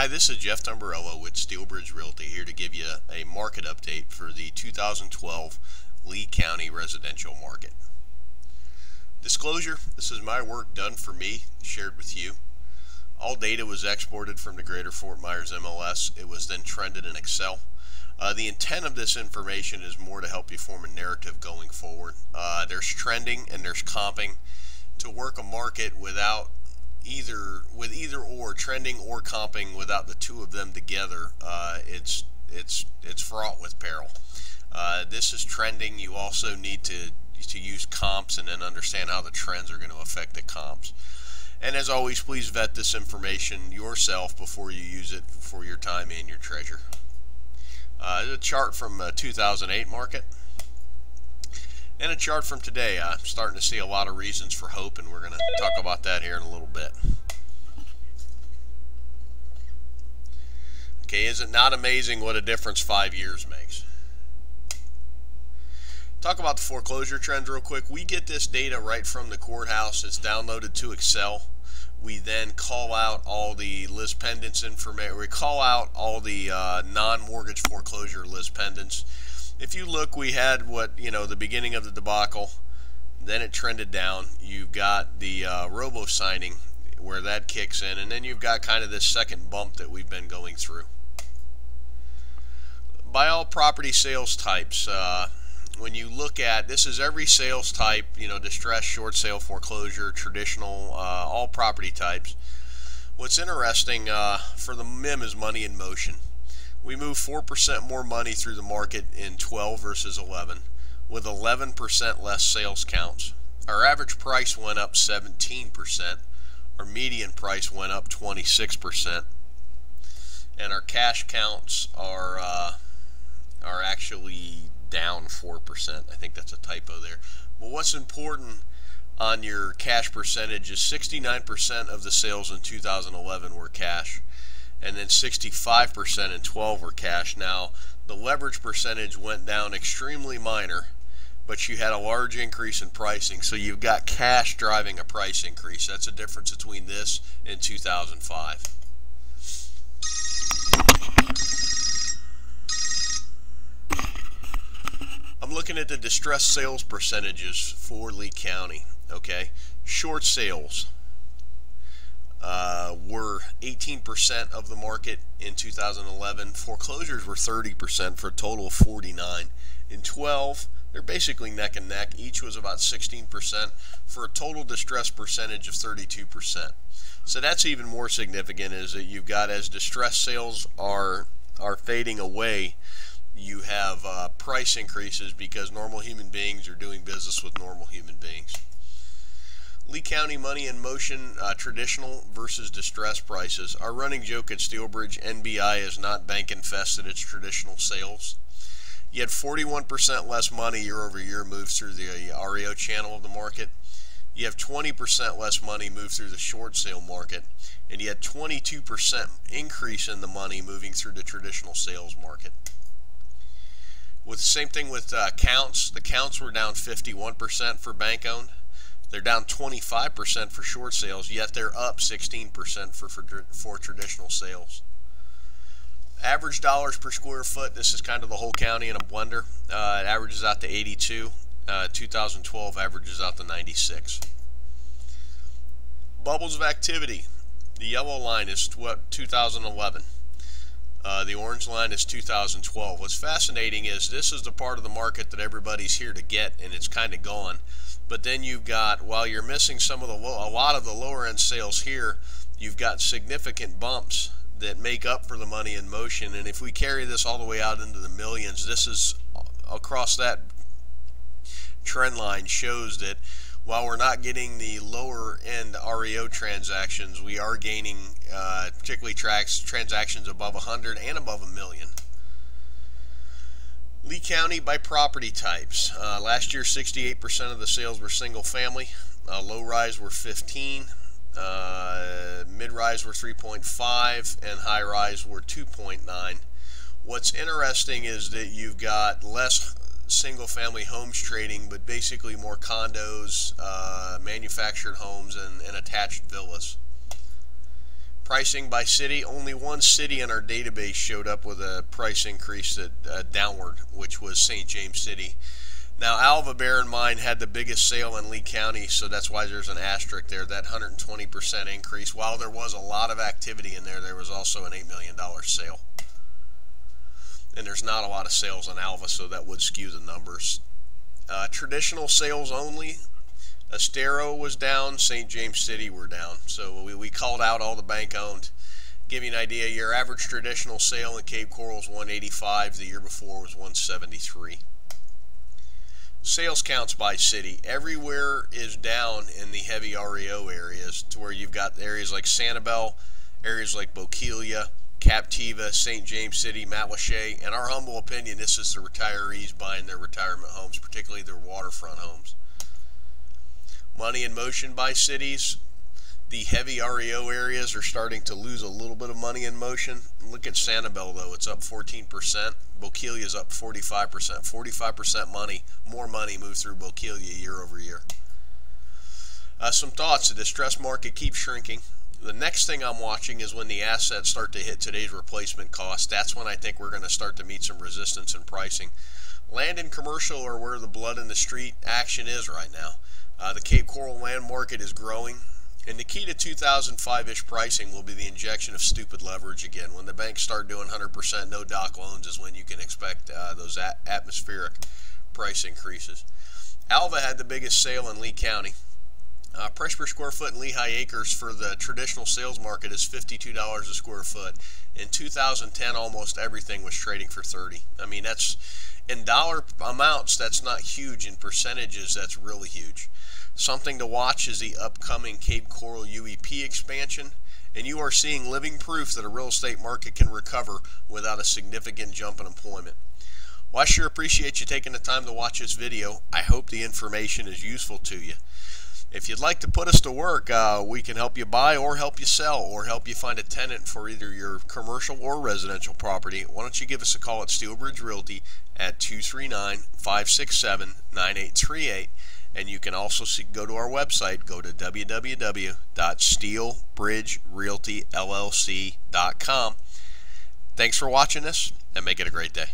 Hi, this is Jeff Tamburello with Steelbridge Realty here to give you a market update for the 2012 Lee County residential market. Disclosure, this is my work done for me, shared with you. All data was exported from the Greater Fort Myers MLS. It was then trended in Excel. The intent of this information is more to help you form a narrative going forward. There's trending and there's comping. To work a market without either or, trending or comping, without the two of them together, it's fraught with peril. This is trending. You also need to use comps and then understand how the trends are going to affect the comps. And as always, please vet this information yourself before you use it for your time and your treasure. A chart from 2008 market and a chart from today. I'm starting to see a lot of reasons for hope, and we're going to talk about that here in a little bit. Okay, is it not amazing what a difference 5 years makes? Talk about the foreclosure trends real quick. We get this data right from the courthouse. It's downloaded to Excel. We then call out all the list pendants information. We call out all the non-mortgage foreclosure list pendants. If you look, we had the beginning of the debacle, then it trended down. You've got the robo signing where that kicks in, and then you've got kind of this second bump that we've been going through. By all property sales types, when you look at, this is every sales type, distress, short sale, foreclosure, traditional, all property types. What's interesting for the MIM is money in motion. We moved 4% more money through the market in 12 versus 11, with 11% less sales counts. Our average price went up 17%. Our median price went up 26%. And our cash counts are actually down 4%. I think that's a typo there. But what's important on your cash percentage is 69% of the sales in 2011 were cash, and then 65% in 12 were cash. Now, the leverage percentage went down extremely minor, but you had a large increase in pricing, so you've got cash driving a price increase. That's the difference between this and 2005. I'm looking at the distressed sales percentages for Lee County. Okay, short sales were 18% of the market in 2011. Foreclosures were 30% for a total of 49. In 12, they're basically neck and neck. Each was about 16% for a total distress percentage of 32%. So that's even more significant, is that you've got, as distress sales are fading away, you have price increases because normal human beings are doing business with normal human beings. Lee County money in motion, traditional versus distressed prices. Our running joke at Steelbridge, NBI is not bank infested, it's traditional sales. You had 41% less money year over year moved through the REO channel of the market. You have 20% less money moved through the short sale market, and you had 22% increase in the money moving through the traditional sales market. With the same thing with counts, the counts were down 51% for bank owned. They're down 25% for short sales, yet they're up 16% for traditional sales. Average dollars per square foot, this is kind of the whole county in a blender. It averages out to 82. 2012 averages out to 96. Bubbles of activity. The yellow line is 2011. The orange line is 2012. What's fascinating is this is the part of the market that everybody's here to get, and it's kind of gone. But then you've got, while you're missing some of a lot of the lower end sales here, you've got significant bumps that make up for the money in motion. And if we carry this all the way out into the millions, this is across that trend line, shows that while we're not getting the lower end REO transactions, we are gaining particularly transactions above 100 and above $1 million. Lee County by property types. Last year, 68% of the sales were single family. Low rise were 15, mid rise were 3.5, and high rise were 2.9. What's interesting is that you've got less single family homes trading, but basically more condos, manufactured homes, and attached villas. Pricing by city, only one city in our database showed up with a price increase that downward, which was St. James City. Now Alva, bear in mind, had the biggest sale in Lee County, so that's why there's an asterisk there, that 120% increase. While there was a lot of activity in there, there was also an $8 million sale. And there's not a lot of sales in Alva, so that would skew the numbers. Traditional sales only, Estero was down, St. James City were down. So we called out all the bank owned. Give you an idea, your average traditional sale in Cape Coral is 185, the year before was 173. Sales counts by city. Everywhere is down in the heavy REO areas, to where you've got areas like Sanibel, areas like Bokeelia, Captiva, St. James City, Matlacha. In our humble opinion, this is the retirees buying their retirement homes, particularly their waterfront homes. Money in motion by cities. The heavy REO areas are starting to lose a little bit of money in motion. Look at Sanibel though, it's up 14%. Bokeelia is up 45%. 45% money, more money moved through Bokeelia year over year. Some thoughts, the distressed market keeps shrinking. The next thing I'm watching is when the assets start to hit today's replacement cost. That's when I think we're going to start to meet some resistance in pricing. Land and commercial are where the blood in the street action is right now. The Cape Coral land market is growing. And the key to 2005-ish pricing will be the injection of stupid leverage again. When the banks start doing 100% no-doc loans is when you can expect those atmospheric price increases. Alva had the biggest sale in Lee County. Price per square foot in Lehigh Acres for the traditional sales market is $52 a square foot. In 2010, almost everything was trading for $30. I mean, that's in dollar amounts, that's not huge. In percentages, that's really huge. Something to watch is the upcoming Cape Coral UEP expansion, and you are seeing living proof that a real estate market can recover without a significant jump in employment. Well, I sure appreciate you taking the time to watch this video. I hope the information is useful to you. If you'd like to put us to work, we can help you buy or help you sell or help you find a tenant for either your commercial or residential property. Why don't you give us a call at SteelBridge Realty at 239-567-9838. And you can also go to our website, go to www.steelbridgerealtyllc.com. Thanks for watching us, and make it a great day.